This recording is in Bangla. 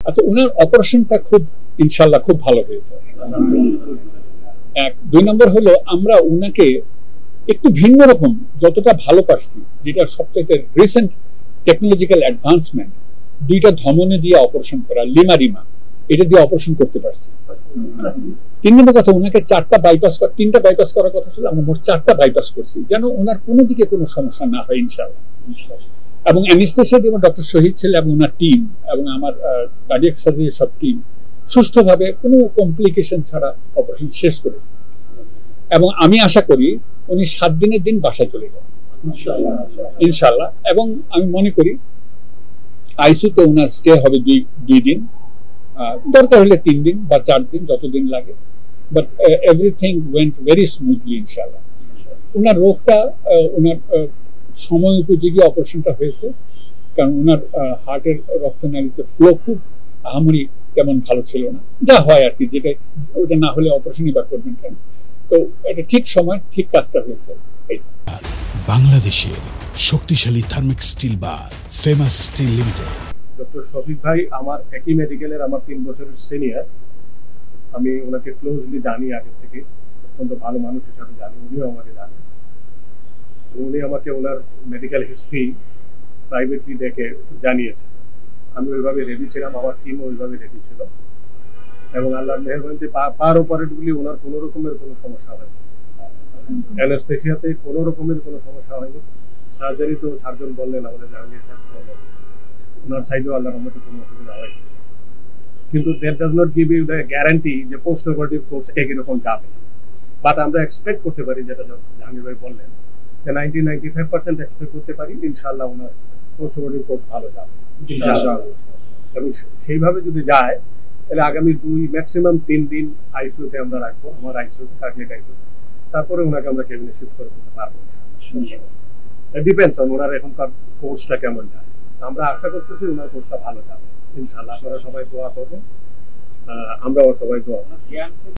আচ্ছা, ওনার অপারেশনটা খুব ইনশাল্লাহ খুব ভালো হয়েছে। এক, দুই নম্বর হলো আমরা ওনাকে একটু ভিন্ন রকম যতটা ভালো পারছি, যেটা সবচেয়ে রিসেন্ট টেকনোলজিক্যাল অ্যাডভান্সমেন্ট, দুইটা ধমনী দিয়ে অপারেশন করা, লিমারিমা, এটা দিয়ে অপারেশন করতে পারছি। তিন নম্বর কথা, ওনাকে তিনটা বাইপাস করার কথা ছিল, আমরা মোট 4টা বাইপাস করছি, যেন ওনার কোনো দিকে কোনো সমস্যা না হয় ইনশাআল্লাহ। এবং অ্যানেস্থেসিয়া দিয়ে ডক্টর শহীদ ছিল এবং ওনার টিম এবং আমার কার্ডিয়াক সার্জারির সব টিম সুষ্ঠুভাবে কোনো কমপ্লিকেশন ছাড়া অপারেশন শেষ করেছে। এবং আমি আশা করি উনি 7 দিনের দিন বাসায় চলে যাবেন ইনশাআল্লাহ। এবং আমি মনে করি আইসিইউতে ওনার স্টে হবে 2 দিন, দরকার হলে 3 দিন বা 4 দিন, যতদিন লাগে। But everything went very smoothly ইনশাআল্লাহ। ওনার রোগটা ওনার সময় উপযোগী অপারেশনটা হয়েছে, কারণ ওনার হার্টের রক্তনালীতে ফ্লো খুব আহামরি তেমন ভালো ছিল না, যা হয় আর কি, যেটা ওটা না হলে অপারেশনই বা করবেন কেন। তো এটা ঠিক সময় ঠিক কাজটা হয়েছে। বাংলাদেশের শক্তিশালী থার্মিক স্টিল বার famous still limited. Doctor Shafiq ভাই আমার একই মেডিকেলের আমার 3 বছরের সিনিয়র। আমি ওনাকে ক্লোজলি জানি আগে থেকে, অত্যন্ত ভালো মানুষ হিসাবে জানি, উনিও আমাকে জানেন। উনি আমাকে ওনার মেডিকেল হিস্ট্রি প্রাইভেটলি দেখে জানিয়েছেন। আমি ওইভাবে রেডি ছিলাম, আমার টিমও ওইভাবে রেডি ছিল, এবং আল্লাহর মেহেরবানিতে পার অপারেটগুলি ওনার কোনো রকমের কোনো সমস্যা হয়নি। অ্যানেস্থেসিয়াতে কোনো রকমের কোনো সমস্যা হয়নি। সার্জারি তো সার্জন বললেন, আমাদের জাহাঙ্গীর সাহেব বললেন, ওনার সাইডেও আল্লাহর রহমতে কোনো অসুবিধা হয়নি। কিন্তু that does not give you the guarantee যে পোস্ট অপারেটিভ কোর্স একই রকম যাবে। বাট আমরা এক্সপেক্ট করতে পারি, যেটা জাহাঙ্গীর ভাই বললেন, যে 90-95% এক্সপেক্ট করতে পারি ইনশাআল্লাহ ওনার পোস্ট অপারেটিভ কোর্স ভালো যাবে ইনশাআল্লাহ। এবং সেইভাবে যদি যায় তাহলে আগামী 2 ম্যাক্সিমাম 3 দিন আইসিইউতে আমরা রাখবো, আমার আইসিইউতে, কার্ডিয়াক আইসিইউ। তারপরে ওনাকে আমরা কেবিনে শিফট করে দিতে পারবো। ডিপেন্ডস অন ওনার এখনকার কোর্সটা কেমন যায়। আমরা আশা করতেছি ওনার কোর্সটা ভালো যাবে ইনশাআল্লাহ। আপনারা সবাই দোয়া করবেন, আমরাও সবাই দোয়া করব।